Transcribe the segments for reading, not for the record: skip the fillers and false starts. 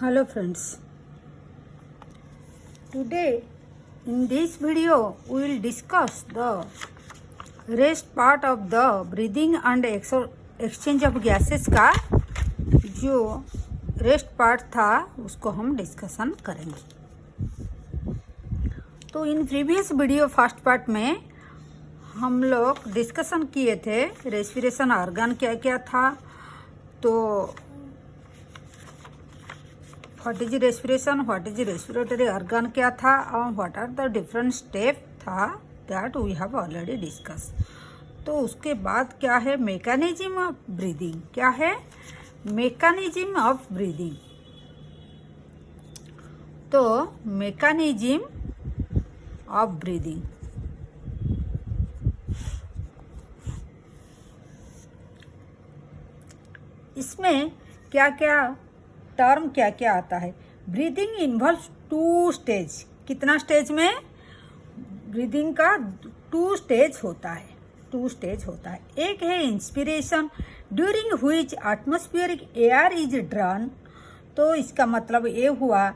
Hello friends, today in this video we will discuss the rest part of the breathing and exchange of gases का जो rest part था उसको हम discussion करेंगे। तो in previous video first part में हम लोग डिस्कशन किए थे रेस्पिरेशन ऑर्गन क्या क्या था, तो what is respiration, what is respiratory organ क्या था और what are the different step था, that we have already discuss. तो उसके बाद क्या है मैकेनिज्म ऑफ ब्रीदिंग, क्या है मैकेनिज्म ऑफ ब्रीदिंग। तो मैकेनिज्म ऑफ ब्रीदिंग इसमें क्या क्या टर्म क्या क्या आता है। ब्रीदिंग इन्वॉल्व्स टू स्टेज, कितना स्टेज में ब्रीदिंग का टू स्टेज होता है। एक है inspiration during which atmospheric air is drawn, तो इसका मतलब ये हुआ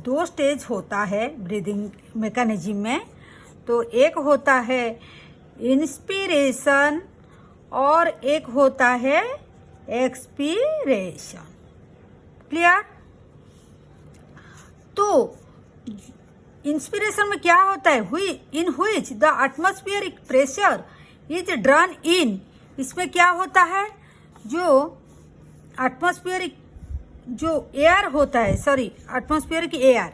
दो स्टेज होता है ब्रीदिंग मैकेनिज्म में। तो एक होता है इंस्पिरेशन और एक होता है एक्सपीरेशन। क्लियर? तो इंस्पिरेशन में क्या होता है, in which the atmospheric pressure is drawn in, इसमें क्या होता है जो एटमॉस्फेरिक जो एयर होता है, एटमॉस्फेरिक एयर,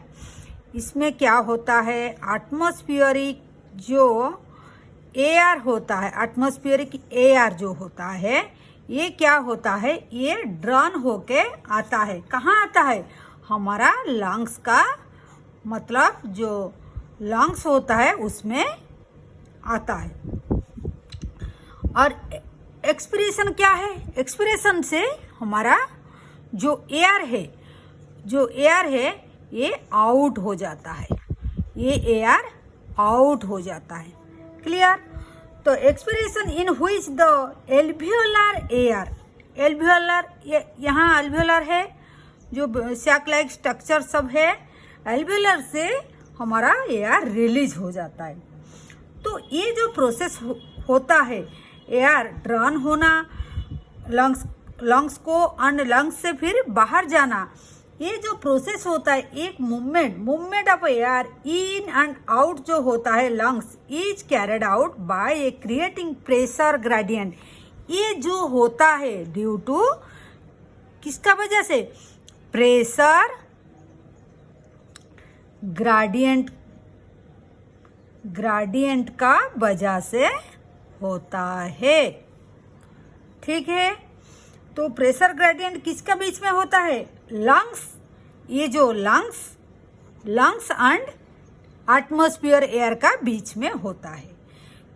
इसमें क्या होता है एटमॉस्फेरिक जो एयर होता है, एटमॉस्फेरिक एयर जो होता है ये क्या होता है, ये ड्रॉन होके आता है। कहाँ आता है, हमारा लंग्स का, मतलब जो लंग्स होता है उसमें आता है। और एक्सपिरेशन क्या है, एक्सपिरेशन से हमारा जो एयर है ये आउट हो जाता है, ये एयर आउट हो जाता है। क्लियर? तो expiration in which the alveolar air, alveolar यहाँ एल्वियोलर है जो सैक लाइक स्ट्रक्चर सब है, एल्वियोलर से हमारा एयर रिलीज हो जाता है। तो ये जो प्रोसेस होता है एयर ड्रॉन होना लंग्स को और लंग्स से फिर बाहर जाना, ये जो प्रोसेस होता है एक movement of air in and out जो होता है lungs is carried out by A creating pressure gradient. ये जो होता है ड्यू टू किसका वजह से, प्रेशर ग्रेडियंट का वजह से होता है। ठीक है? तो प्रेशर ग्रेडियंट किसका बीच में होता है, लंग्स, ये जो लंग्स एंड एटमॉस्फेयर एयर का बीच में होता है।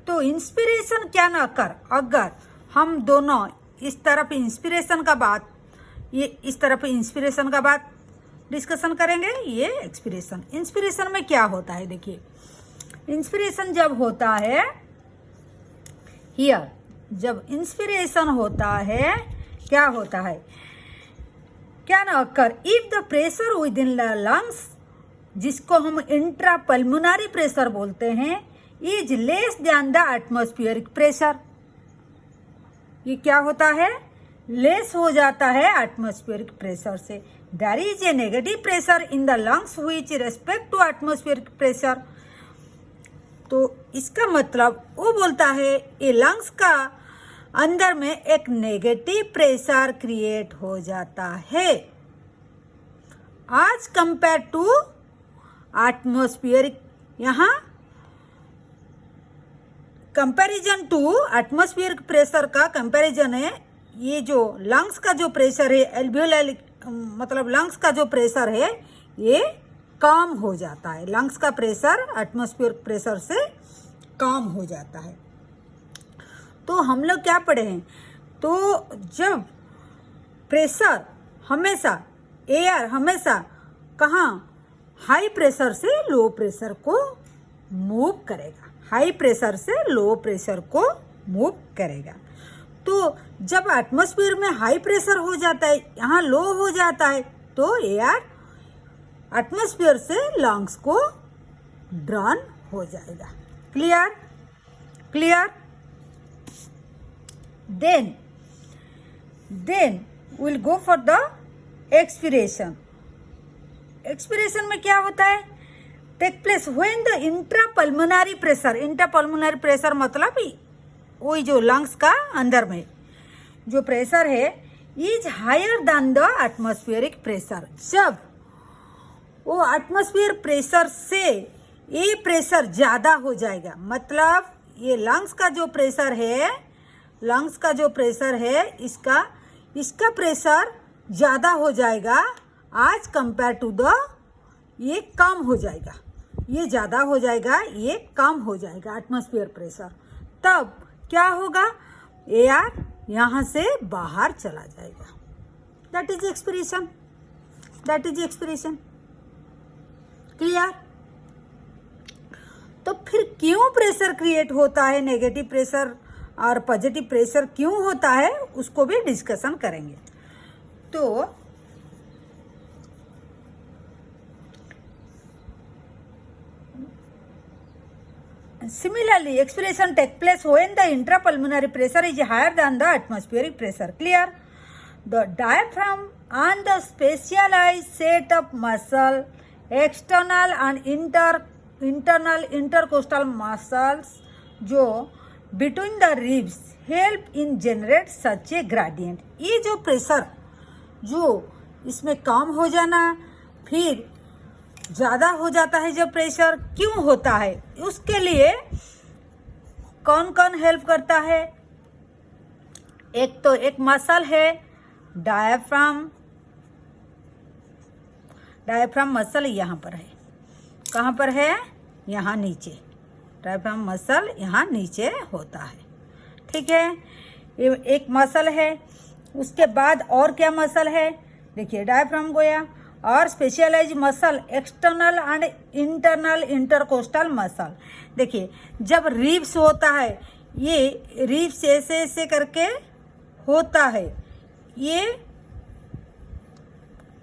तो इंस्पिरेशन क्या ना कर, अगर हम दोनों इस तरफ इंस्पिरेशन का बात, ये इस तरफ इंस्पिरेशन का बात डिस्कशन करेंगे, ये एक्सपिरेशन। इंस्पिरेशन में क्या होता है, देखिए इंस्पिरेशन जब होता है हियर, जब इंस्पिरेशन होता है क्या होता है, क्या ना कर, if the pressure with in the lungs, जिसको हम इंट्रापल्मोनरी प्रेशर बोलते हैं, is less than the atmospheric pressure, ये क्या होता है, लेस हो जाता है एटमॉस्फेरिक प्रेशर से। There is a negative pressure in the lungs which respect to atmospheric pressure. तो इसका मतलब वो बोलता है ये लंग्स का अंदर में एक नेगेटिव प्रेशर क्रिएट हो जाता है आज कंपेयर टू एटमॉस्फेरिक, यहाँ कंपैरिजन टू एटमॉस्फेरिक प्रेशर का कंपैरिजन है। ये जो लंग्स का जो प्रेशर है एल्वियोलर, मतलब लंग्स का जो प्रेशर है ये कम हो जाता है, लंग्स का प्रेशर एटमॉस्फेरिक प्रेशर से कम हो जाता है। तो हम लोग क्या पढ़े हैं, तो जब प्रेशर हमेशा, एयर हमेशा कहाँ, हाई प्रेशर से लो प्रेशर को मूव करेगा, हाई प्रेशर से लो प्रेशर को मूव करेगा। तो जब एटमॉस्फेयर में हाई प्रेशर हो जाता है, यहाँ लो हो जाता है, तो एयर एटमॉस्फेयर से लंग्स को ड्रॉन हो जाएगा। Clear clear. Then will go for the expiration. Expiration में क्या होता है? Take place when the intrapulmonary pressure, intrapulmonary pressure मतलब वही जो लंग्स का अंदर में जो प्रेशर है is higher than the atmospheric pressure. जब वो एटमॉस्फेयर प्रेशर से ये प्रेशर ज़्यादा हो जाएगा, मतलब ये लंग्स का जो प्रेशर है इसका प्रेशर ज़्यादा हो जाएगा आज कंपेयर टू द, ये कम हो जाएगा, ये ज़्यादा हो जाएगा, ये कम हो जाएगा एटमॉस्फेयर प्रेशर। तब क्या होगा? एयर यहाँ से बाहर चला जाएगा। That is expiration, that is expiration. Clear. तो फिर क्यों प्रेशर क्रिएट होता है, नेगेटिव प्रेशर और पॉजिटिव प्रेशर क्यों होता है, उसको भी डिस्कशन करेंगे। तो similarly expiration take place when the intrapulmonary pressure is higher than the atmospheric pressure. Clear. The diaphragm and the specialized set of muscle, external and internal intercostal muscles जो between the ribs help in generate such a gradient. ये जो pressure जो इसमें कम हो जाना फिर ज़्यादा हो जाता है, जब प्रेशर क्यों होता है, उसके लिए कौन कौन हेल्प करता है? एक मसल है डायफ्राम। डायफ्राम मसल यहाँ पर है, कहाँ पर है? यहाँ नीचे। डायफ्राम मसल यहाँ नीचे होता है, ठीक है। ये एक मसल है। उसके बाद और क्या मसल है? देखिए डायफ्राम गया और specialize muscle external and internal intercostal muscle. देखिए जब रिब्स होता है, ये रिब्स ऐसे करके होता है,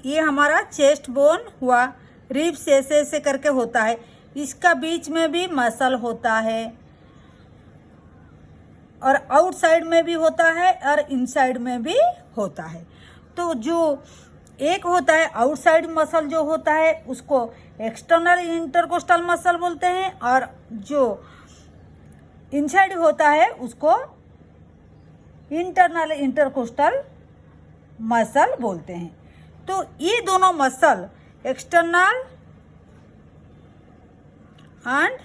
ये हमारा चेस्ट बोन हुआ, रिब्स ऐसे करके होता है। इसका बीच में भी मसल होता है और आउटसाइड में भी होता है और इनसाइड में भी होता है। तो जो एक होता है आउटसाइड मसल जो होता है उसको एक्सटर्नल इंटरकोस्टल मसल बोलते हैं, और जो इनसाइड होता है उसको इंटरनल इंटरकोस्टल मसल बोलते हैं। तो ये दोनों muscle external and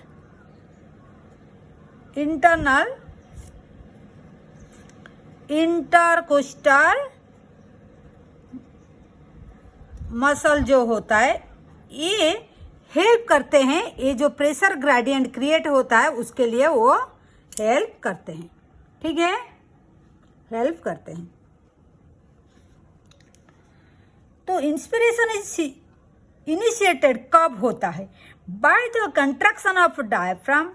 internal intercostal muscle जो होता है ये हेल्प करते हैं, ये जो प्रेशर ग्रेडियंट क्रिएट होता है उसके लिए वो हेल्प करते हैं, ठीक है, हेल्प करते हैं। तो इंस्पिरेशन इज इनिशिएटेड कब होता है? By the construction of diaphragm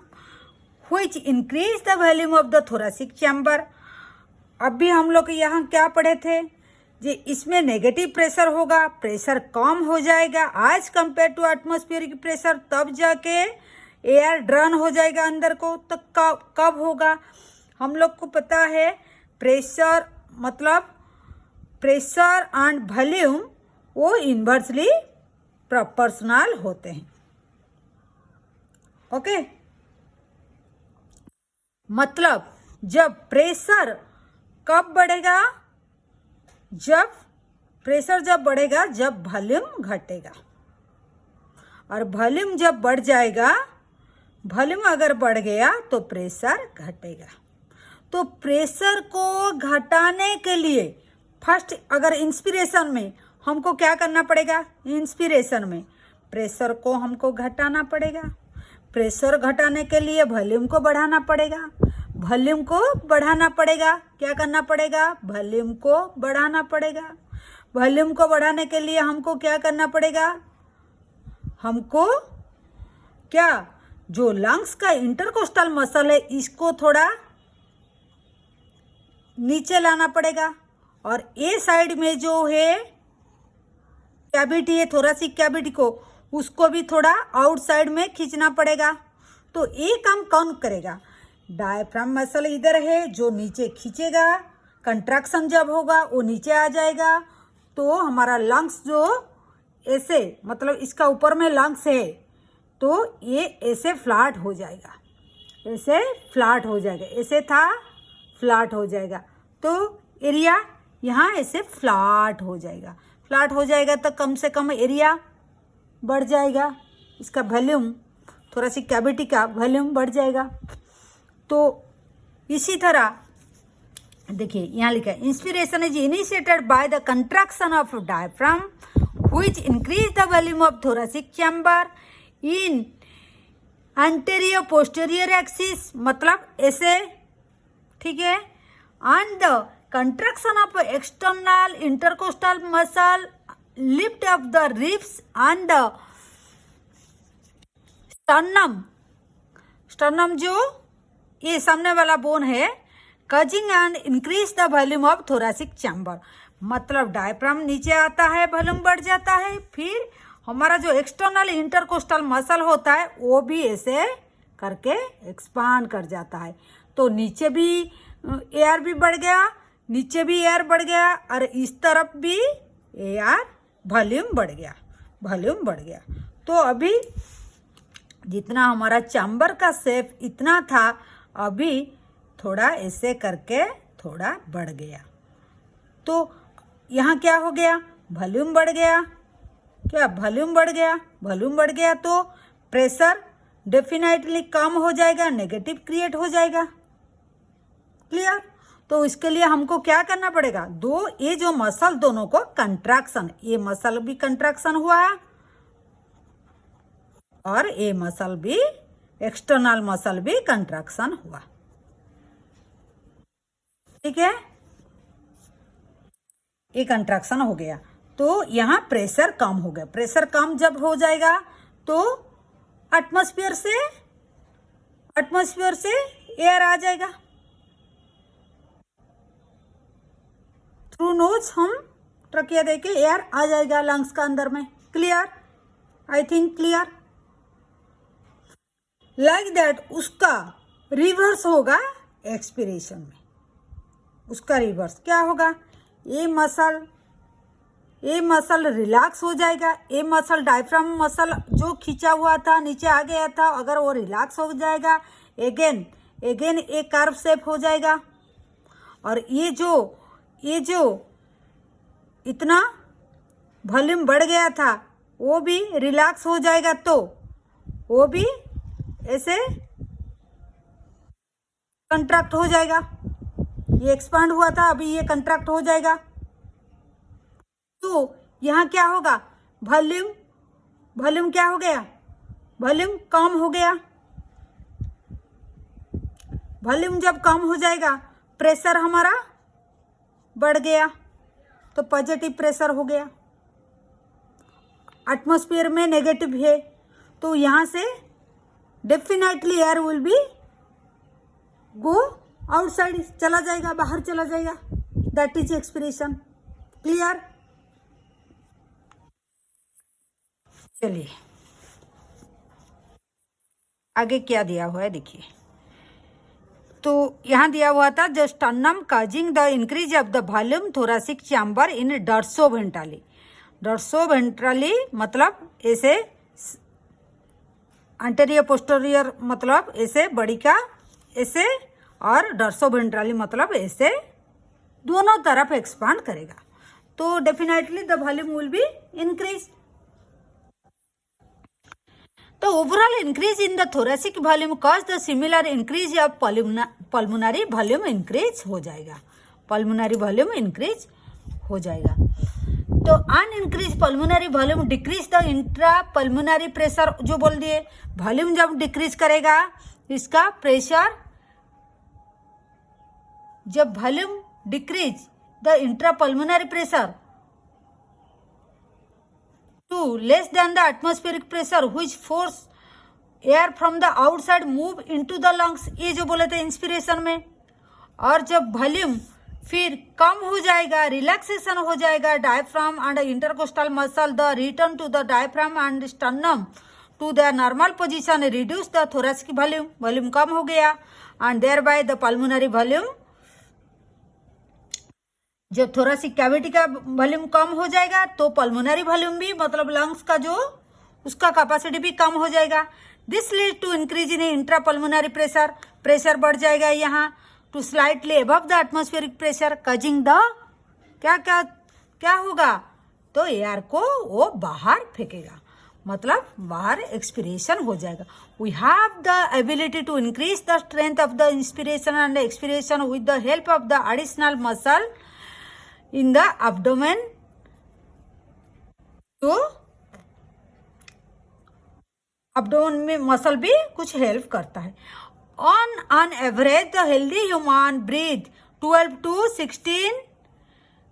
which increase the volume of the thoracic chamber. अभी हम लोग यहाँ क्या पढ़े थे? जी इसमें नेगेटिव प्रेशर होगा, प्रेशर कम हो जाएगा आज कंपेयर टू एटमॉस्फेरिक प्रेशर, तब जाके एयर ड्रन हो जाएगा अंदर को। तो कब होगा? हम लोग को पता है प्रेशर मतलब प्रेशर एंड वॉल्यूम वो इन्वर्सली प्रोपोर्शनल होते हैं, ओके। मतलब जब प्रेशर कब बढ़ेगा? जब प्रेशर जब बढ़ेगा जब वॉल्यूम घटेगा, और वॉल्यूम जब बढ़ जाएगा, वॉल्यूम अगर बढ़ गया तो प्रेशर घटेगा। तो प्रेशर को घटाने के लिए फर्स्ट अगर इंस्पिरेशन में हमको क्या करना पड़ेगा? इंस्पिरेशन में प्रेशर को हमको घटाना पड़ेगा। प्रेशर घटाने के लिए वॉल्यूम को बढ़ाना पड़ेगा। वॉल्यूम को बढ़ाना पड़ेगा, क्या करना पड़ेगा? वॉल्यूम को बढ़ाना पड़ेगा। वॉल्यूम को बढ़ाने के लिए हमको क्या करना पड़ेगा? हमको क्या जो लंग्स का इंटरकोस्टल मसल है इसको थोड़ा नीचे लाना पड़ेगा, और ए साइड में जो है कैविटी है थोरासिक कैविटी को, उसको भी थोड़ा आउटसाइड में खींचना पड़ेगा। तो ये काम कौन करेगा? डायफ्राम मसल इधर है जो नीचे खींचेगा, कंट्रैक्शन जब होगा वो नीचे आ जाएगा, तो हमारा लंग्स जो ऐसे मतलब इसका ऊपर में लंग्स है तो ये ऐसे फ्लैट हो जाएगा, ऐसे फ्लैट हो जाएगा, ऐसे था फ्लैट हो जाएगा। तो एरिया यहाँ ऐसे फ्लैट हो जाएगा, फ्लैट हो जाएगा तो कम से कम एरिया बढ़ जाएगा, इसका वॉल्यूम थोरासिक कैविटी का वॉल्यूम बढ़ जाएगा। तो इसी तरह देखिए यहाँ लिखा है inspiration is initiated by the contraction of diaphragm which increase the volume of thoracic chamber in anterior posterior axis, मतलब ऐसे, ठीक है, and the contraction of external intercostal muscle lift off the ribs and the sternum जो ये सामने वाला bone है, causing and increase the volume of thoracic chamber, मतलब डायफ्राम नीचे आता है, वॉल्यूम बढ़ जाता है, फिर हमारा जो एक्सटर्नल इंटरकोस्टल मसल होता है वो भी ऐसे करके एक्सपांड कर जाता है। तो नीचे भी एयर भी बढ़ गया, नीचे भी एयर बढ़ गया और इस तरफ भी एयर वॉल्यूम बढ़ गया, वॉल्यूम बढ़ गया। तो अभी जितना हमारा चैम्बर का शेप इतना था, अभी थोड़ा ऐसे करके थोड़ा बढ़ गया। तो यहाँ क्या हो गया? वॉल्यूम बढ़ गया, क्या वॉल्यूम बढ़ गया? वॉल्यूम बढ़ गया तो प्रेशर डेफिनेटली कम हो जाएगा, नेगेटिव क्रिएट हो जाएगा। क्लियर? तो इसके लिए हमको क्या करना पड़ेगा? दो ये जो मसल दोनों को कंट्रैक्शन, ये मसल भी कंट्रैक्शन हुआ है और ये मसल भी, एक्सटर्नल मसल भी कंट्रैक्शन हुआ, ठीक है, ये कंट्रैक्शन हो गया। तो यहाँ प्रेशर कम हो गया। प्रेशर कम जब हो जाएगा तो एटमॉस्फेयर से एयर आ जाएगा, थ्रू नोज हम ट्रकिया देके एयर आ जाएगा लंग्स का अंदर में। Clear? I think clear. Like that उसका रिवर्स होगा एक्सपिरेशन में। उसका रिवर्स क्या होगा? ये मसल रिलैक्स हो जाएगा, ये मसल डायफ्राम मसल जो खींचा हुआ था, नीचे आ गया था, अगर वो रिलैक्स हो जाएगा, अगेन एक कर्व शेप हो जाएगा। और ये जो इतना वॉल्यूम बढ़ गया था वो भी रिलैक्स हो जाएगा, तो वो भी ऐसे कंट्रैक्ट हो जाएगा। ये एक्सपांड हुआ था, अभी ये कंट्रैक्ट हो जाएगा। तो यहाँ क्या होगा? वॉल्यूम क्या हो गया? वॉल्यूम कम हो गया। वॉल्यूम जब कम हो जाएगा, प्रेशर हमारा बढ़ गया, तो पॉजिटिव प्रेशर हो गया। एटमॉस्फेयर में नेगेटिव है, तो यहाँ से definitely air will be go outside, चला जाएगा, बाहर चला जाएगा। That is expiration. क्लियर? चलिए आगे क्या दिया हुआ है देखिए। तो यहाँ दिया हुआ था the sternum causing the increase of the volume thoracic chamber in dorsoventrally. Dorsoventrally मतलब ऐसे, एंटेरियर पोस्टीरियर मतलब ऐसे बॉडी का ऐसे, और डर्सोवेंट्रली मतलब ऐसे, दोनों तरफ एक्सपांड करेगा। तो definitely the volume will be increase. तो overall increase in the thoracic volume cause the similar increase of pulmonary volume increase हो जाएगा। पल्मोनरी वॉल्यूम इंक्रीज हो जाएगा। तो an increase pulmonary volume decrease the intra pulmonary pressure, जो बोल दिए volume जब डिक्रीज करेगा इसका प्रेशर, जब volume decrease the intra pulmonary pressure to less than the atmospheric pressure which force air from the outside move into the lungs, ये जो बोले थे इंस्पिरेशन में। और जब वॉल्यूम फिर कम हो जाएगा, रिलैक्सेशन हो जाएगा diaphragm and intercostal muscle, the return to the diaphragm and sternum to the normal position, reduce the thoracic volume, volume कम हो गया, and thereby the pulmonary volume, जो थोरेसिक कैविटी का वॉल्यूम कम हो जाएगा तो पल्मोनरी वॉल्यूम भी, मतलब लंग्स का जो उसका कैपेसिटी भी कम हो जाएगा। This lead to increase in intra pulmonary pressure, pressure बढ़ जाएगा यहाँ to slightly above the atmospheric pressure, causing the क्या क्या क्या होगा, तो एयर को वो बाहर फेंकेगा, मतलब बाहर एक्सपिरेशन हो जाएगा। We have the ability to increase the strength of the inspiration and expiration with the help of the additional muscle in the abdomen, तो एब्डोमेन में मसल भी कुछ हेल्प करता है। On average the healthy human breath 12 to 16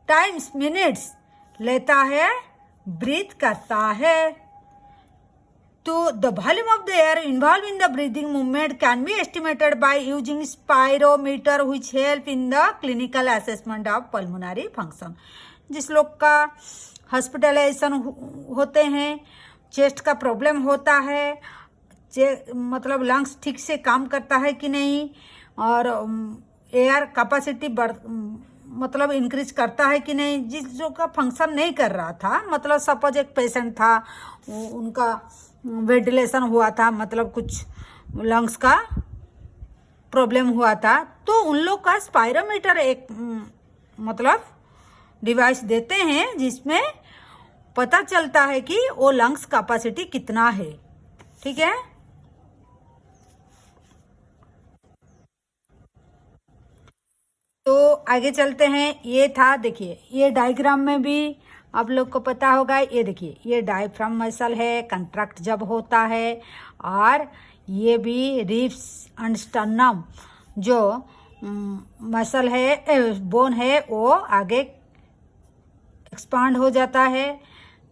times minutes लेता है, breath करता है। तो the volume of the air involve in the breathing movement can be estimated by using spirometer which help in the clinical assessment of pulmonary function. जिस लोग का hospitalisation होते हैं, चेस्ट का प्रॉब्लम होता है, मतलब लंग्स ठीक से काम करता है कि नहीं, और एयर कैपेसिटी मतलब इंक्रीज करता है कि नहीं, जिस जो का फंक्शन नहीं कर रहा था, मतलब सपोज एक पेशेंट था, उनका वेंटिलेशन हुआ था, मतलब कुछ लंग्स का प्रॉब्लम हुआ था, तो उन लोग का स्पायरोमीटर एक मतलब डिवाइस देते हैं जिसमें पता चलता है कि वो लंग्स कैपेसिटी कितना है। ठीक है, तो आगे चलते हैं। ये था, देखिए ये डायग्राम में भी आप लोग को पता होगा, ये देखिए ये डायफ्राम मसल है, कंट्रैक्ट जब होता है, और ये भी रिब्स एंड स्टर्नम जो मसल है, बोन है, वो आगे एक्सपांड हो जाता है,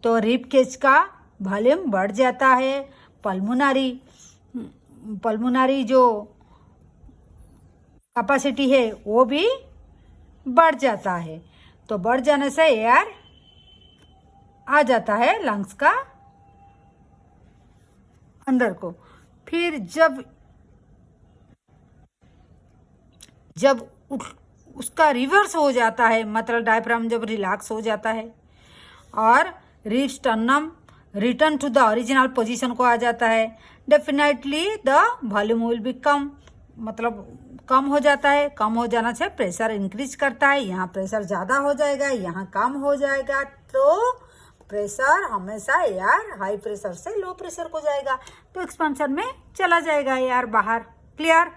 तो रिब केज का वॉल्यूम बढ़ जाता है, पल्मोनरी जो कैपेसिटी है वो भी बढ़ जाता है। तो बढ़ जाने से एयर आ जाता है लंग्स का अंदर को। फिर जब उसका रिवर्स हो जाता है, मतलब डायफ्राम जब रिलैक्स हो जाता है और rib sternum return to the original position को आ जाता है, definitely the volume will be कम, मतलब कम हो जाता है। कम हो जाने से प्रेशर इंक्रीज करता है, यहाँ प्रेशर ज़्यादा हो जाएगा, यहाँ कम हो जाएगा, तो प्रेशर हमेशा एयर हाई प्रेशर से लो प्रेशर को जाएगा, तो एक्सपेंशन में चला जाएगा एयर बाहर। क्लियर?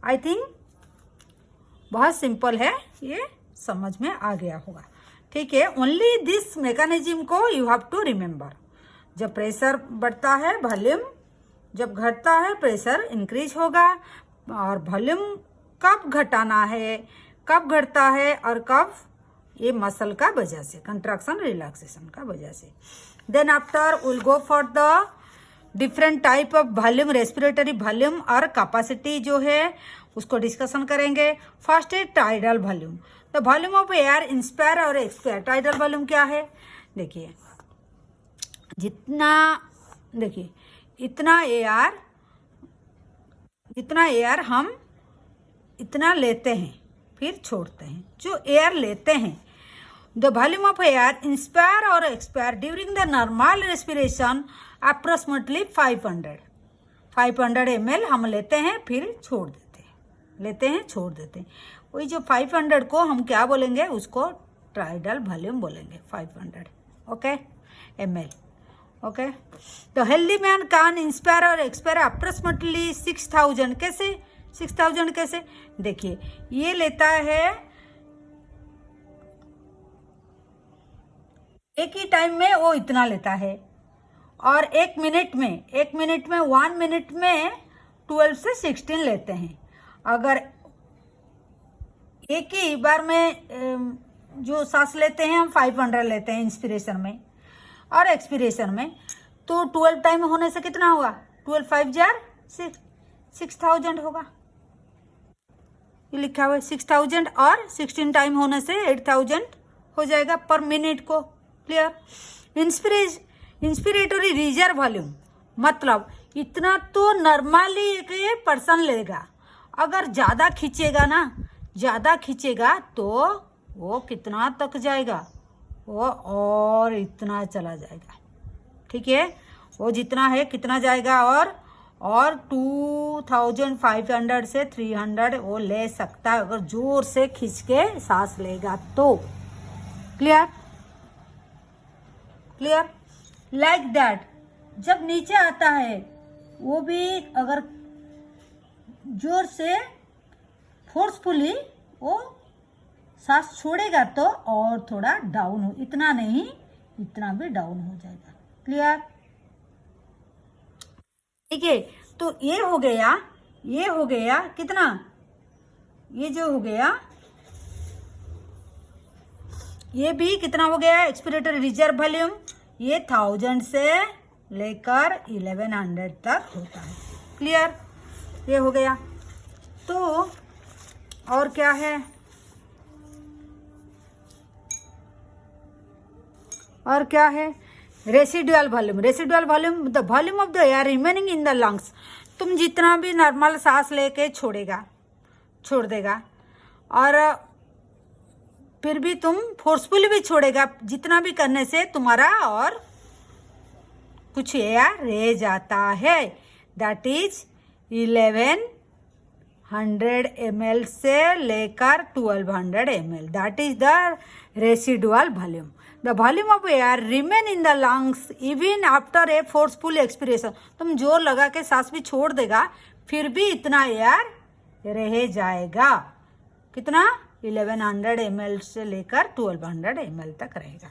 आई थिंक बहुत सिंपल है, ये समझ में आ गया होगा। ठीक है, ओनली दिस मैकेनिज्म को यू हैव टू रिमेंबर। जब प्रेशर बढ़ता है वॉल्यूम, जब घटता है प्रेशर इंक्रीज होगा, और वॉल्यूम कब घटाना है, कब घटता है, और कब, ये मसल का वजह से, कंट्रैक्शन रिलैक्सेशन का वजह से। Then after will go for the different type of volume, respiratory volume और कैपेसिटी जो है उसको डिस्कशन करेंगे। फर्स्ट है tidal volume, the volume of air inspire और एक्सपायर। टाइडल वॉल्यूम क्या है? देखिए जितना एयर हम इतना लेते हैं फिर छोड़ते हैं, जो एयर लेते हैं, the volume of air inspire और expire during the normal respiration approximately 500 ml हम लेते हैं फिर छोड़ देते हैं, लेते हैं छोड़ देते हैं। वही जो 500 को हम क्या बोलेंगे, उसको टाइडल वॉल्यूम बोलेंगे, 500 ओके ml। ओके, तो हेल्दी मैन कैन इंस्पायर और एक्सपायर अप्रोक्सीमेटली 6000। कैसे 6000? कैसे? देखिए ये लेता है एक ही टाइम में, वो इतना लेता है, और 1 मिनट में 1 मिनट में 12 से 16 लेते हैं। अगर एक ही बार में जो सांस लेते हैं हम 500 लेते हैं इंस्पिरेशन में और एक्सपिरेशन में, तो 12 टाइम होने से कितना होगा? 12 5 जार 6000 होगा। ये लिखा हुआ है 6000 और 16 टाइम होने से 8000 हो जाएगा पर मिनट को। क्लियर। इंस्पिरेटरी रिजर्व वॉल्यूम मतलब इतना तो नॉर्मली एक पर्सन लेगा, अगर ज़्यादा खींचेगा ना, ज़्यादा खींचेगा तो वो कितना तक जाएगा, वो और इतना चला जाएगा। ठीक है, वो जितना है कितना जाएगा और 2500 से 300 वो ले सकता है अगर जोर से खींच के सांस लेगा तो। Clear clear. लाइक दैट जब नीचे आता है वो भी अगर जोर से फोर्सफुली वो सांस छोड़ेगा तो और थोड़ा डाउन हो, इतना नहीं इतना भी डाउन हो जाएगा। क्लियर। ठीक है, तो ये हो गया कितना, ये जो हो गया ये भी कितना हो गया एक्सपिरेटरी रिजर्व वॉल्यूम, ये 1000 से लेकर 1100 तक होता है। क्लियर, ये हो गया। तो और क्या है, और क्या है, residual volume. Residual volume the volume of the air remaining in the lungs. तुम जितना भी नॉर्मल सांस लेके छोड़ देगा और फिर भी तुम फोर्सफुली भी छोड़ेगा, जितना भी करने से तुम्हारा और कुछ एयर रह जाता है, दैट इज 1100 ml से लेकर 1200 ml, that is the residual volume. The volume of air remain in the lungs even after a forceful expiration. तुम जोर लगा के सांस भी छोड़ देगा फिर भी इतना एयर रह जाएगा, कितना 1100 ml से लेकर 1200 ml तक रहेगा।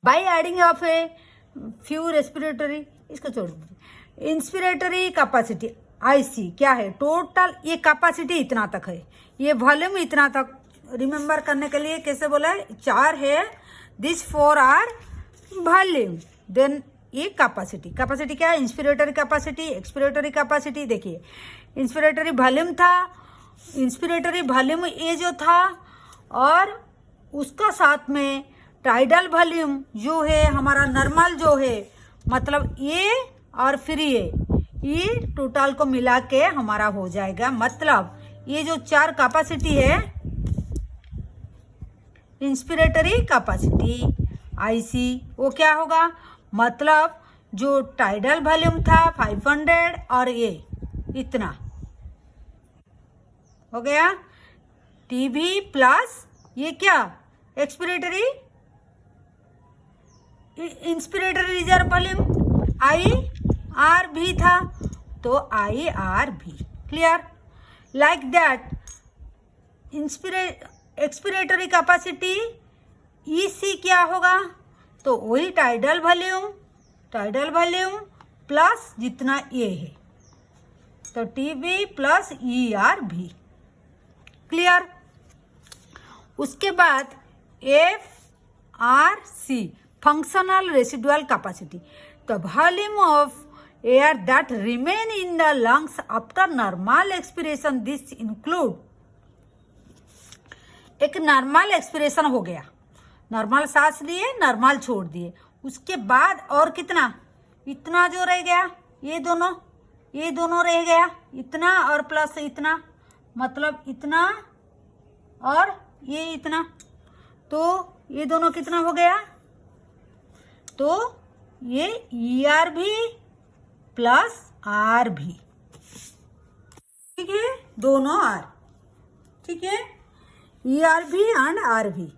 By adding of a few respiratory, इसको छोड़ दीजिए। इंस्पिरेटरी कैपेसिटी IC क्या है, टोटल ये कैपेसिटी इतना तक है, ये वॉल्यूम इतना तक। रिमेम्बर करने के लिए कैसे बोला है, 4 है, दिस 4 आर वॉल्यूम, देन ये कैपेसिटी क्या है, इंस्पिरेटरी कैपेसिटी, एक्सपिरेटरी कैपेसिटी। देखिए इंस्पिरेटरी वॉल्यूम था, इंस्पिरेटरी वॉल्यूम ये जो था और उसका साथ में टाइडल वॉल्यूम जो है हमारा नॉर्मल जो है, मतलब ये और फिर ये टोटल को मिला के हमारा हो जाएगा। मतलब ये जो 4 कैपेसिटी है, इंस्पिरेटरी कैपेसिटी IC, वो क्या होगा, मतलब जो टाइडल वॉल्यूम था 500 और ये इतना हो गया TB प्लस ये क्या expiratory inspiratory reserve volume IRV था, तो IRV। Clear. Like that expiratory capacity EC क्या होगा, तो वही टाइडल वॉल्यूम प्लस जितना ये है, तो TB प्लस ERV। क्लियर। उसके बाद FRC functional residual capacity, the volume of air that remain in the lungs after normal expiration. This include, एक नॉर्मल एक्सपिरेशन हो गया, नॉर्मल सांस लिए नॉर्मल छोड़ दिए, उसके बाद और कितना, इतना जो रह गया, ये दोनों रह गया, इतना और प्लस इतना, मतलब इतना और ये इतना, तो ये दोनों कितना हो गया, तो ये ERV प्लस RV। ठीक है, दोनों R। ठीक है, ERV एंड RV।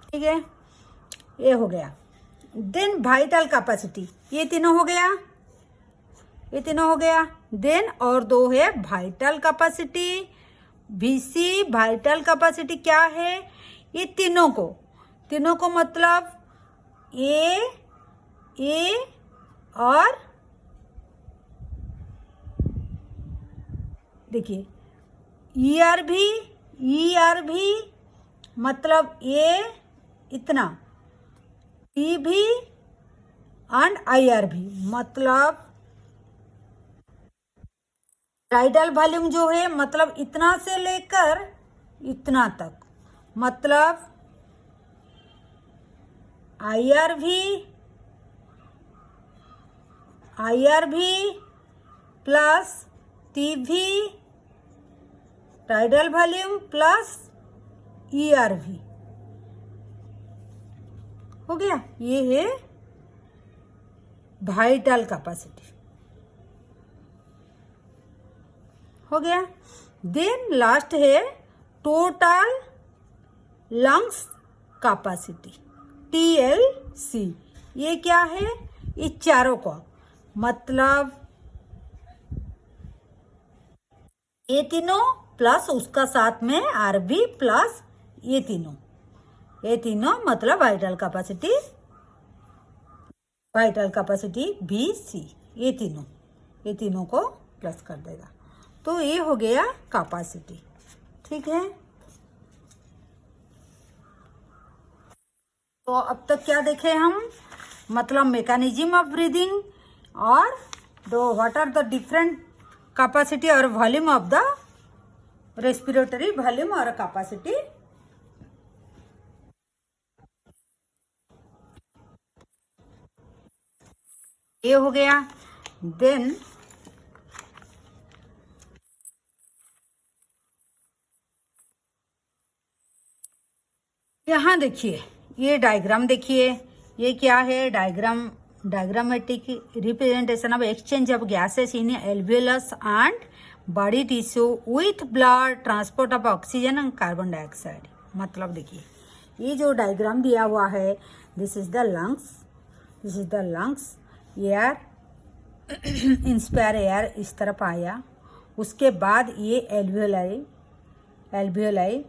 ठीक है, ये हो गया। देन वाइटल कैपेसिटी, ये तीनों हो गया, देन और 2 है vital capacity VC। Vital capacity क्या है, ये तीनों को मतलब ए और देखिए ERV ER भी मतलब ये इतना, T भी एंड IR भी, मतलब टाइडल वॉल्यूम जो है मतलब इतना से लेकर इतना तक, मतलब IR भी प्लस T भी टाइडल वॉल्यूम प्लस ER भी हो गया। ये है वाइटल कैपेसिटी हो गया। देन लास्ट है टोटल लंग्स कैपेसिटी TLC। ये क्या है? ये चारों को, मतलब ये तीनों प्लस उसका साथ में RB प्लस ये तीनों मतलब वाइटल कैपेसिटी BC, ये तीनों को प्लस कर देगा। तो ये हो गया कैपेसिटी। ठीक है, तो अब तक क्या देखे हम? मतलब मैकेनिज्म ऑफ ब्रीदिंग और what are the different capacity और volume of the respiratory volume और कैपेसिटी। ये हो गया। देन यहाँ देखिए, ये डायग्राम देखिए, ये क्या है? Diagrammatic representation of exchange of gases in alveolus and body tissue with blood transport of oxygen and carbon dioxide. मतलब देखिए, ये जो डायग्राम दिया हुआ है, this is the lungs, air inspire air इस तरफ आया, उसके बाद ये एल्वियोलाई,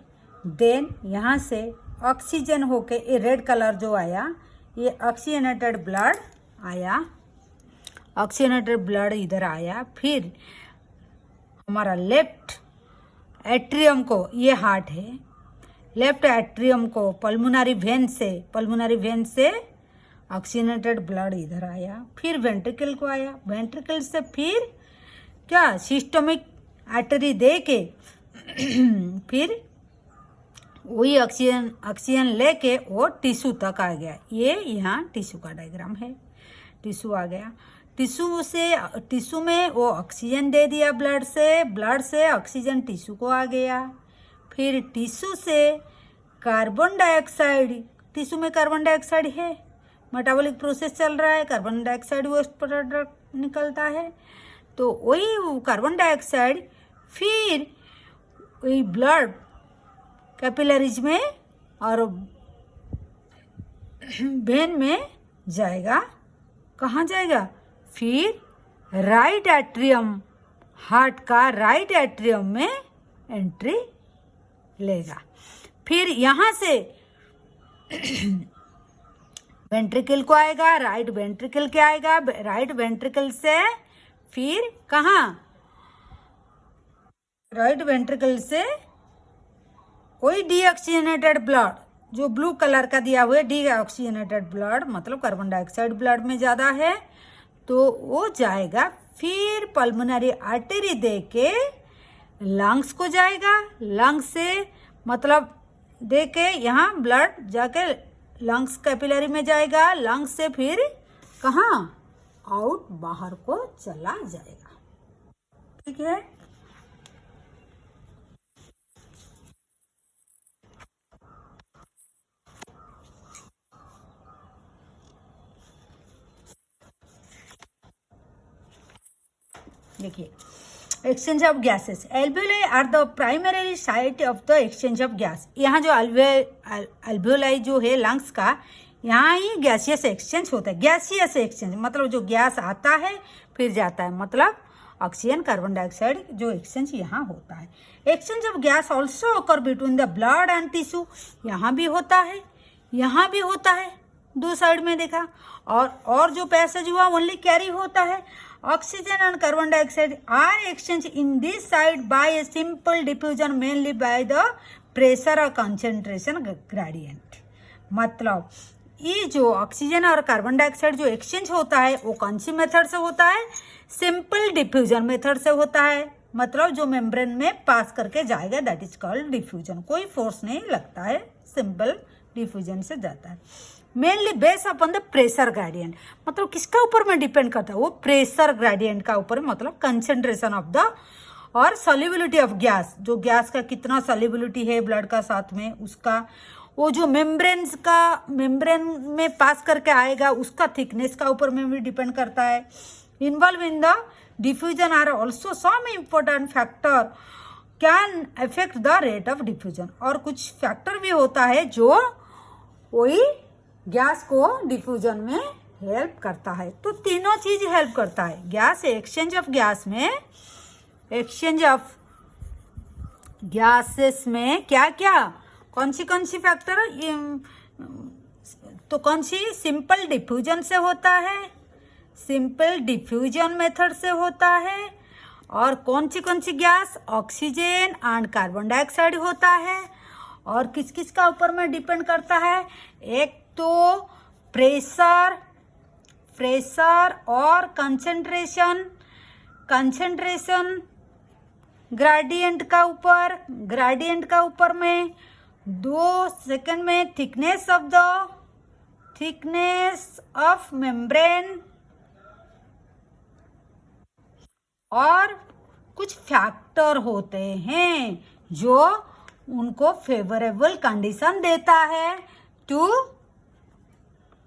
देन यहाँ से ऑक्सीजन होके ये रेड कलर जो आया, ये ऑक्सीजनेटेड ब्लड आया, ऑक्सीजनेटेड ब्लड इधर आया। फिर हमारा लेफ्ट एट्रियम को, ये हार्ट है, लेफ्ट एट्रियम को पल्मोनरी वेन से ऑक्सीजनेटेड ब्लड इधर आया। फिर वेंट्रिकल को आया, वेंट्रिकल से फिर क्या सिस्टमिक आर्टरी दे के फिर वही ऑक्सीजन लेके वो टिश्यू तक आ गया। ये यहाँ टिश्यू का डायग्राम है, टिश्यू आ गया। टिश्यू में वो ऑक्सीजन दे दिया ब्लड से ऑक्सीजन टिश्यू को आ गया। फिर टिश्यू से कार्बन डाइऑक्साइड, टिश्यू में कार्बन डाइऑक्साइड है, मेटाबॉलिक प्रोसेस चल रहा है, कार्बन डाइऑक्साइड वेस्ट प्रोडक्ट निकलता है, तो वही कार्बन डाइऑक्साइड फिर वही ब्लड कैपिलरीज में और वेन में जाएगा। कहाँ जाएगा? फिर राइट एट्रियम, हार्ट का राइट एट्रियम में एंट्री लेगा। फिर यहाँ से वेंट्रिकल को आएगा, राइट वेंट्रिकल के आएगा, राइट वेंट्रिकल से फिर कहाँ? राइट वेंट्रिकल से कोई डीऑक्सीजनेटेड ब्लड, जो ब्लू कलर का दिया हुआ है डीऑक्सीजनेटेड ब्लड, मतलब कार्बन डाइऑक्साइड ब्लड में ज़्यादा है, तो वो जाएगा। फिर पल्मोनरी आर्टरी दे के लंग्स को जाएगा, लंग्स से मतलब दे के यहाँ ब्लड जाके लंग्स कैपिलरी में जाएगा, लंग्स से फिर कहाँ? आउट, बाहर को चला जाएगा। ठीक है, देखिए exchange of gases. Alveoli are the primary site of the exchange of gas. यहाँ जो एल्वियोलाई जो है लंग्स का, यहाँ ही गैसियस एक्सचेंज होता है। गैसियस एक्सचेंज मतलब जो गैस आता है फिर जाता है, मतलब ऑक्सीजन कार्बन डाइऑक्साइड जो एक्सचेंज यहाँ होता है। Exchange of gas also occur between the blood and tissue. यहाँ भी होता है, यहाँ भी होता है, दो साइड में देखा। और जो पैसेज हुआ ओनली कैरी होता है, oxygen and carbon dioxide are exchanged in this side by a simple diffusion mainly by the pressure or concentration gradient. मतलब ये जो ऑक्सीजन और कार्बन डाइऑक्साइड जो एक्सचेंज होता है वो कौन सी मेथड से होता है? सिंपल डिफ्यूजन मेथड से होता है, मतलब जो मेम्ब्रेन में पास करके जाएगा, दैट इज कॉल्ड डिफ्यूजन। कोई फोर्स नहीं लगता है, सिंपल डिफ्यूजन से जाता है। Mainly base upon the pressure gradient, मतलब किसका ऊपर में डिपेंड करता है? वो प्रेशर ग्रेडियंट का ऊपर, मतलब कंसेंट्रेशन ऑफ द और सॉल्युबिलिटी ऑफ गैस, जो गैस का कितना सॉल्युबिलिटी है ब्लड का साथ में, उसका वो जो मेम्ब्रेन में पास करके आएगा उसका थिकनेस का ऊपर में भी डिपेंड करता है। Involve in the diffusion are also some important factor can affect the rate of diffusion, और कुछ फैक्टर भी होता है जो वही गैस को डिफ्यूजन में हेल्प करता है। तो तीनों चीज हेल्प करता है। गैस एक्सचेंज ऑफ गैस में, एक्सचेंज ऑफ गैसेस में क्या क्या कौन सी फैक्टर, तो कौन सी? सिंपल डिफ्यूजन से होता है, सिंपल डिफ्यूजन मेथड से होता है। और कौन सी gas? Oxygen and carbon dioxide होता है। और किस किस का ऊपर में डिपेंड करता है? एक तो प्रेशर और कंसंट्रेशन ग्रेडियंट का ऊपर में, 2 सेकंड में थिकनेस ऑफ मेम्ब्रेन, और कुछ फैक्टर होते हैं जो उनको फेवरेबल कंडीशन देता है टू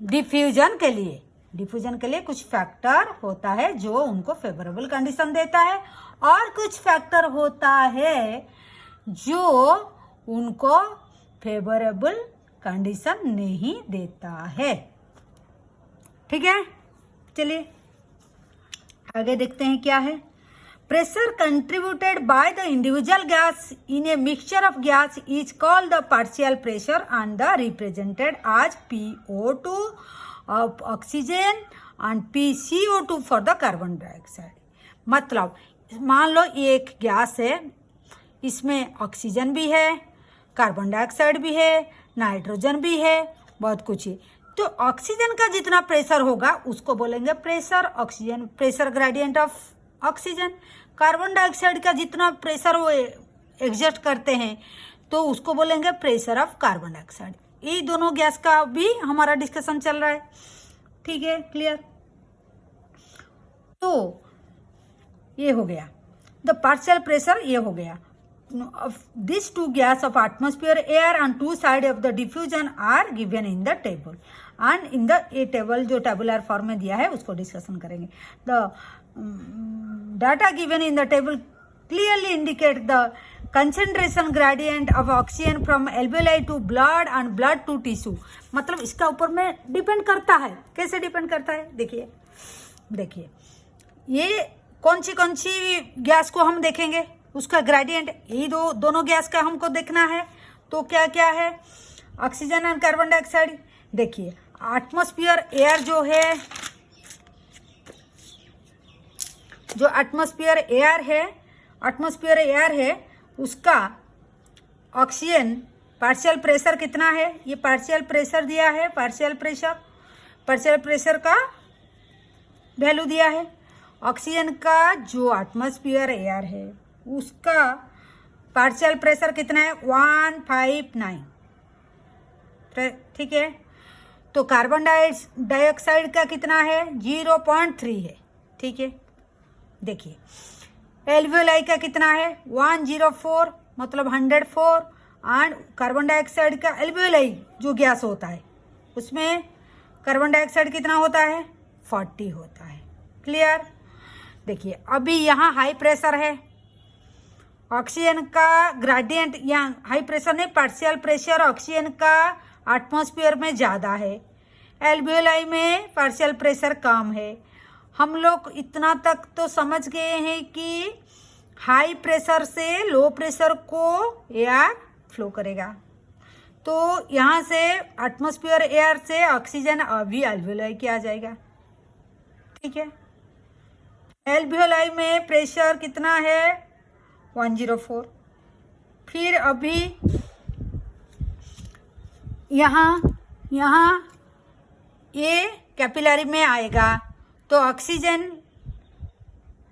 डिफ्यूजन के लिए। कुछ फैक्टर होता है जो उनको फेवरेबल कंडीशन देता है, और कुछ फैक्टर होता है जो उनको फेवरेबल कंडीशन नहीं देता है। ठीक है, चलिए आगे देखते हैं क्या है। Pressure contributed by the individual gas in a mixture of gas is called the partial pressure and the represented as PO2 of oxygen and PCO2 for the carbon dioxide. मतलब मान लो ये एक गैस है, इसमें ऑक्सीजन भी है, carbon dioxide भी है, नाइट्रोजन भी है, बहुत कुछ है। तो ऑक्सीजन का जितना प्रेशर होगा उसको बोलेंगे pressure oxygen, pressure gradient of oxygen. Carbon dioxide का जितना प्रेशर वो एग्जर्ट करते हैं तो उसको बोलेंगे प्रेशर ऑफ कार्बन डाइऑक्साइड। ये दोनों गैस का भी हमारा डिस्कशन चल रहा है। ठीक है, क्लियर? तो ये हो गया द पार्शियल प्रेशर, ये हो गया। This two gas of atmosphere air and two side of the diffusion are given in the table, and in the a table जो टेबुलर फॉर्म में दिया है उसको डिस्कशन करेंगे। The data given in the table clearly indicate the concentration gradient of oxygen from alveoli to blood and blood to tissue. मतलब इसका ऊपर में डिपेंड करता है। कैसे डिपेंड करता है? देखिए ये कौन सी गैस को हम देखेंगे, उसका ग्रेडियंट, यही दोनों गैस का हमको देखना है। तो क्या क्या है? Oxygen and carbon dioxide. देखिए एटमॉस्फेयर एयर जो एटमॉस्फेयर एयर है उसका ऑक्सीजन पार्शियल प्रेशर कितना है? ये पार्शियल प्रेशर दिया है, पार्शियल प्रेशर का वैल्यू दिया है। ऑक्सीजन का जो एटमॉस्फेयर एयर है उसका पार्शियल प्रेशर कितना है? 159। ठीक है। तो कार्बन डाइऑक्साइड का कितना है? 0.3 है। ठीक है, देखिए एल्वियोलाई का कितना है? 104, मतलब 104। एंड कार्बन डाइऑक्साइड का एल्वियोलाई जो गैस होता है उसमें कार्बन डाइऑक्साइड कितना होता है? 40 होता है। क्लियर? देखिए अभी यहाँ हाई प्रेशर है, ऑक्सीजन का ग्रेडियंट, यहाँ हाई प्रेशर नहीं, पार्शियल प्रेशर ऑक्सीजन का एटमॉस्फेयर में ज़्यादा है, एल्वियोलाई में पार्शियल प्रेशर कम है। हम लोग इतना तक तो समझ गए हैं कि हाई प्रेशर से लो प्रेशर को एयर फ्लो करेगा। तो यहाँ से एटमॉस्फेयर एयर से ऑक्सीजन अभी एल्वियोलाई के आ जाएगा। ठीक है, एल्वियोलाई में प्रेशर कितना है 104। फिर अभी यहाँ ये कैपिलरी में आएगा तो ऑक्सीजन,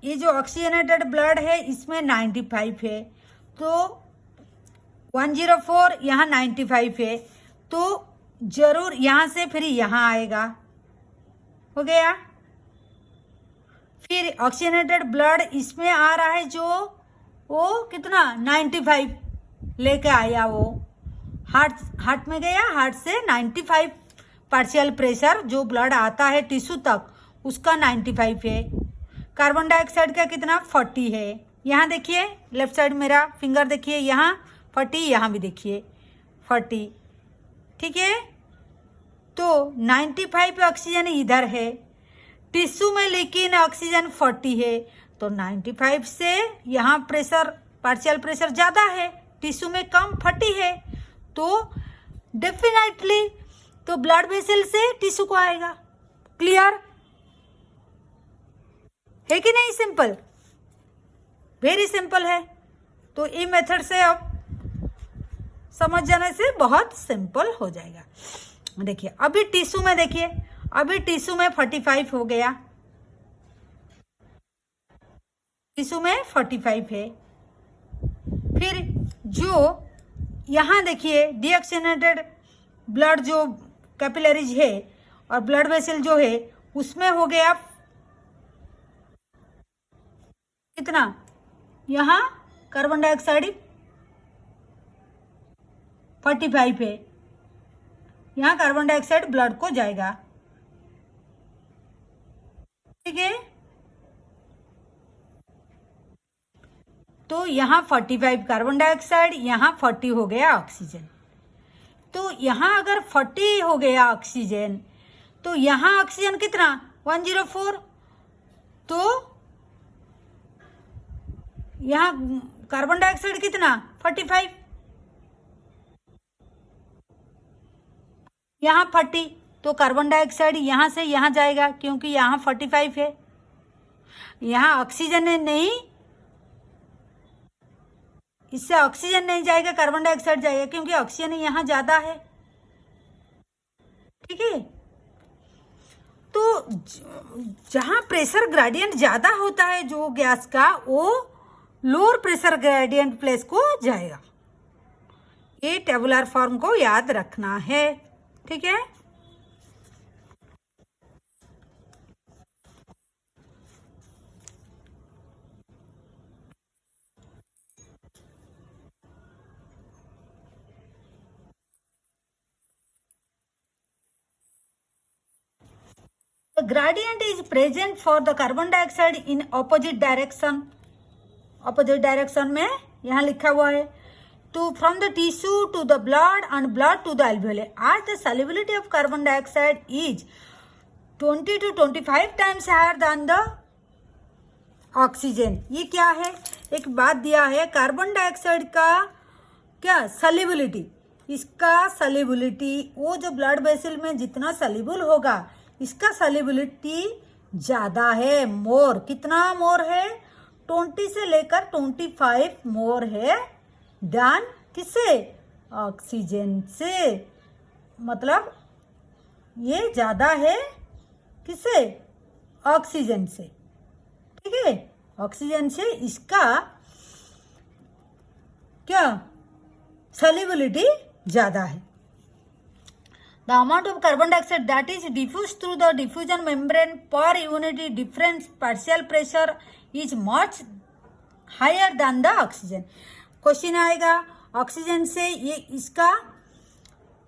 ये जो ऑक्सीजनेटेड ब्लड है इसमें 95 है, तो 104 यहाँ 95 है, तो जरूर यहाँ से फिर यहाँ आएगा, हो गया। फिर ऑक्सीजनेटेड ब्लड इसमें आ रहा है जो वो कितना 95 लेके आया, वो हार्ट में गया, हार्ट से 95 पार्शियल प्रेशर जो ब्लड आता है टिश्यू तक उसका 95 है। कार्बन डाइऑक्साइड का कितना 40 है। यहाँ देखिए लेफ्ट साइड मेरा फिंगर देखिए, यहाँ 40, यहाँ भी देखिए 40, ठीक है। तो 95 ऑक्सीजन इधर है टिश्यू में, लेकिन ऑक्सीजन 40 है, तो 95 से यहाँ प्रेशर पार्शियल प्रेशर ज़्यादा है, टिश्यू में कम 40 है, तो डेफिनेटली तो ब्लड वेसल से टिश्यू को आएगा। क्लियर है कि नहीं? सिंपल, वेरी सिंपल है। तो ये मेथड से अब समझ जाने से बहुत सिंपल हो जाएगा। देखिए अभी टिश्यू में, देखिए अभी टिश्यू में 45 हो गया, टिश्यू में 45 है। फिर जो यहाँ देखिए डीऑक्सीजनेटेड ब्लड जो कैपिलरीज है और ब्लड वेसल जो है उसमें हो गया कितना, यहाँ कार्बन डाइऑक्साइड 45 है, यहाँ कार्बन डाइऑक्साइड ब्लड को जाएगा, ठीक है। तो यहाँ 45 कार्बन डाइऑक्साइड, यहाँ 40 हो गया ऑक्सीजन। तो यहाँ अगर 40 हो गया ऑक्सीजन तो यहाँ ऑक्सीजन कितना 104, तो यहाँ कार्बन डाइऑक्साइड कितना 45, यहाँ 40, तो कार्बन डाइऑक्साइड यहाँ से यहाँ जाएगा क्योंकि यहाँ 45 है, यहाँ ऑक्सीजन नहीं, इससे ऑक्सीजन नहीं जाएगा, कार्बन डाइऑक्साइड जाएगा क्योंकि ऑक्सीजन यहाँ ज्यादा है, ठीक है। तो जहां प्रेशर ग्रेडियंट ज्यादा होता है जो गैस का, वो लोअर प्रेशर ग्रेडियंट प्लेस को जाएगा। ये टेबुलर फॉर्म को याद रखना है, ठीक है। The gradient is present for the carbon dioxide in opposite direction. Opposite direction में यहाँ लिखा हुआ है to from the tissue to the blood and blood to the alveoli. As the solubility of carbon dioxide is 20 to 25 times higher than the oxygen. ये क्या है? एक बात दिया है कार्बन डाइऑक्साइड का क्या सॉल्युबिलिटी, इसका सॉल्युबिलिटी वो जो ब्लड वेसल में जितना सॉल्युबल होगा इसका सॉल्युबिलिटी ज्यादा है, मोर। कितना मोर है? 20 से लेकर 25 मोर है देन किससे? ऑक्सीजन से। मतलब ये ज्यादा है किससे? ऑक्सीजन से, ठीक है। ऑक्सीजन से इसका क्या सॉल्युबिलिटी ज्यादा है। The amount of carbon dioxide that is diffused through the diffusion membrane per unit difference partial pressure is much higher than the oxygen. Question आएगा ऑक्सीजन से ये इसका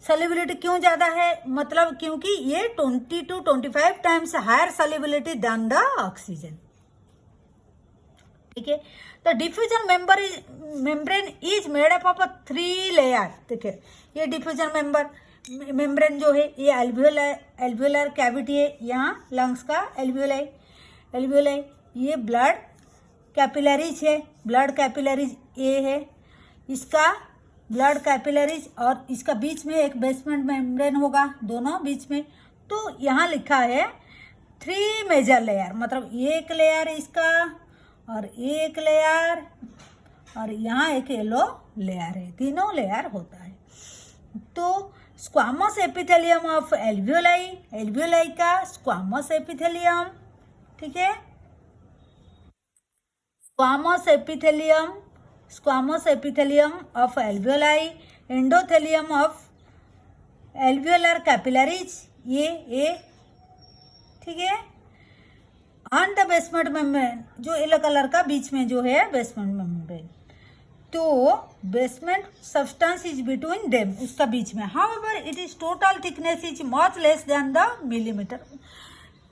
सॉल्युबिलिटी क्यों ज्यादा है? मतलब क्योंकि ये 20 to 25 times higher solubility than the oxygen, ठीक है। The diffusion membrane is made up of 3 layer. देखिए ये डिफ्यूजन मेम्ब्रेन जो है ये एल्वियोलर कैविटी है, यहाँ लंग्स का एल्वियोलाई, ये ब्लड कैपिलरीज है, ब्लड कैपिलरीज ये है, इसका ब्लड कैपिलरीज और इसका बीच में एक बेसमेंट मेम्ब्रेन होगा, दोनों बीच में। तो यहाँ लिखा है 3 मेजर लेयर, मतलब एक लेयर इसका और एक लेयर और यहाँ एक येलो लेयर है, तीनों लेयर होता है। तो squamous epithelium of alveoli, alveoli का स्क्वामस एपिथेलियम, ठीक है। Squamous epithelium of alveoli, endothelium of alveolar capillaries, ये ठीक है। ऑन द बेसमेंट मेम्ब्रेन, जो येलो कलर का बीच में जो है बेसमेंट मेम्ब्रेन, तो basement substance is between them, उसका बीच में। However it is total thickness is much less than the millimetre.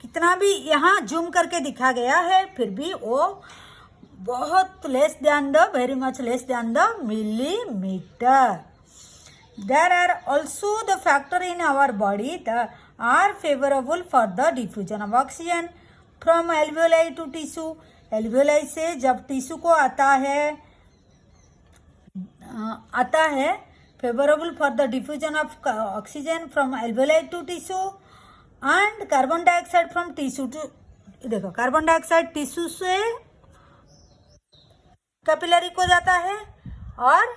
कितना भी यहाँ जूम करके दिखा गया है, फिर भी वो बहुत less than the, very much less than the millimetre. There are also the factor in our body that are favorable for the diffusion of oxygen from alveoli to tissue. alveoli से जब टिश्यू को आता है favorable for the diffusion of oxygen from alveoli to tissue and carbon dioxide from tissue to, देखो carbon dioxide tissue से capillary को जाता है और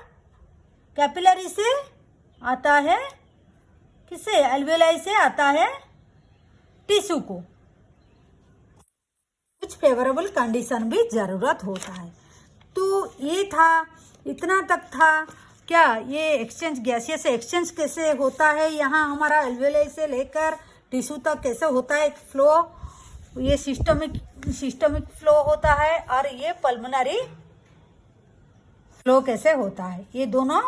कैपिलरी से आता है किसे, एल्वियोलाई से आता है टिश्यू को। कुछ फेवरेबल कंडीशन भी जरूरत होता है। तो ये था, इतना तक था। क्या ये एक्सचेंज, गैसियस एक्सचेंज कैसे होता है, यहाँ हमारा एल्वियोलाई से लेकर टिश्यू तक कैसे होता है फ्लो, ये सिस्टमिक फ्लो होता है और ये पल्मोनरी फ्लो कैसे होता है, ये दोनों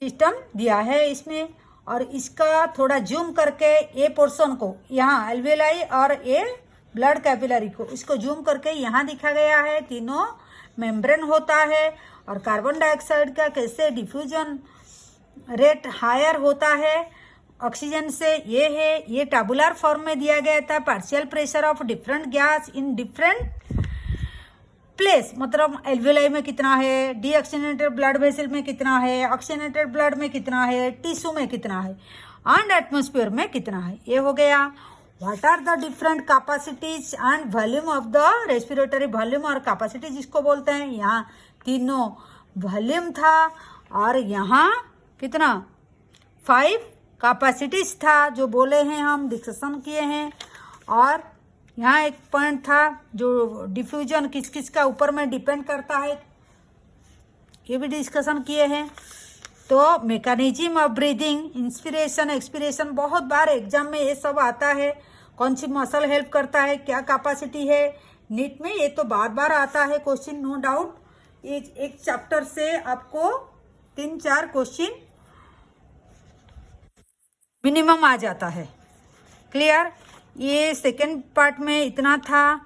सिस्टम दिया है इसमें। और इसका थोड़ा जूम करके ये पोर्शन को, यहाँ एल्वियोलाई और ये ब्लड कैपिलरी को, इसको जूम करके यहाँ दिखा गया है। तीनों मेम्ब्रेन होता है और कार्बन डाइऑक्साइड का कैसे डिफ्यूजन रेट हायर होता है ऑक्सीजन से, ये है। ये टैबुलर फॉर्म में दिया गया था। Partial pressure of different gas in different place, मतलब एल्वियोलाई में कितना है, डीऑक्सीजनेटेड ब्लड वेसल में कितना है, ऑक्सीजनेटेड ब्लड में कितना है, टिश्यू में कितना है, एंड एटमॉस्फेयर में कितना है, ये हो गया। What are the different capacities and volume of the respiratory, volume और कैपेसिटी जिसको बोलते हैं, यहाँ तीनों वॉल्यूम था और यहाँ कितना 5 कैपेसिटीज था जो बोले हैं, हम डिस्कशन किए हैं। और यहाँ एक पॉइंट था जो डिफ्यूजन किस किस का ऊपर में डिपेंड करता है, ये भी डिस्कशन किए हैं। तो mechanism of breathing, inspiration expiration, बहुत बार एग्जाम में ये सब आता है। कौन सी मसल हेल्प करता है, क्या कैपेसिटी है, नीट में ये तो बार बार आता है क्वेश्चन, नो डाउट। एक चैप्टर से आपको 3-4 क्वेश्चन मिनिमम आ जाता है। क्लियर, ये सेकेंड पार्ट में इतना था।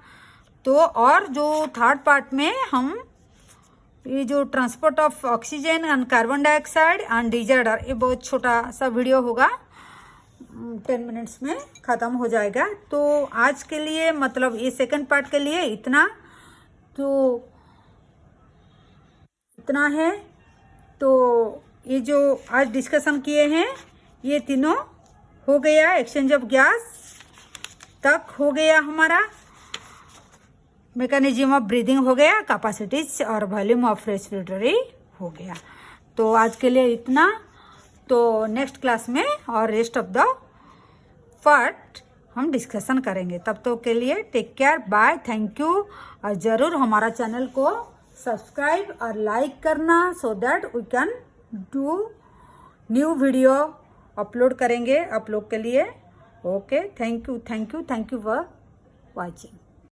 तो और जो थर्ड पार्ट में हम ये जो transport of oxygen and carbon dioxide and disorder, ये बहुत छोटा सा वीडियो होगा, 10 मिनट्स में ख़त्म हो जाएगा। तो आज के लिए, मतलब ये सेकेंड पार्ट के लिए इतना, तो इतना है। तो ये जो आज डिस्कशन किए हैं ये तीनों हो गया, एक्सचेंज ऑफ गैस तक हो गया हमारा, मैकेनिज्म ऑफ ब्रीदिंग हो गया, कैपेसिटीज और वॉल्यूम ऑफ रेस्पिरेटरी हो गया। तो आज के लिए इतना। तो नेक्स्ट क्लास में और रेस्ट ऑफ द पार्ट हम डिस्कशन करेंगे। तब तो के लिए take care, bye, thank you. और ज़रूर हमारा चैनल को सब्सक्राइब और लाइक करना, so that we can do new video upload करेंगे आप लोग के लिए। Okay, thank you for watching.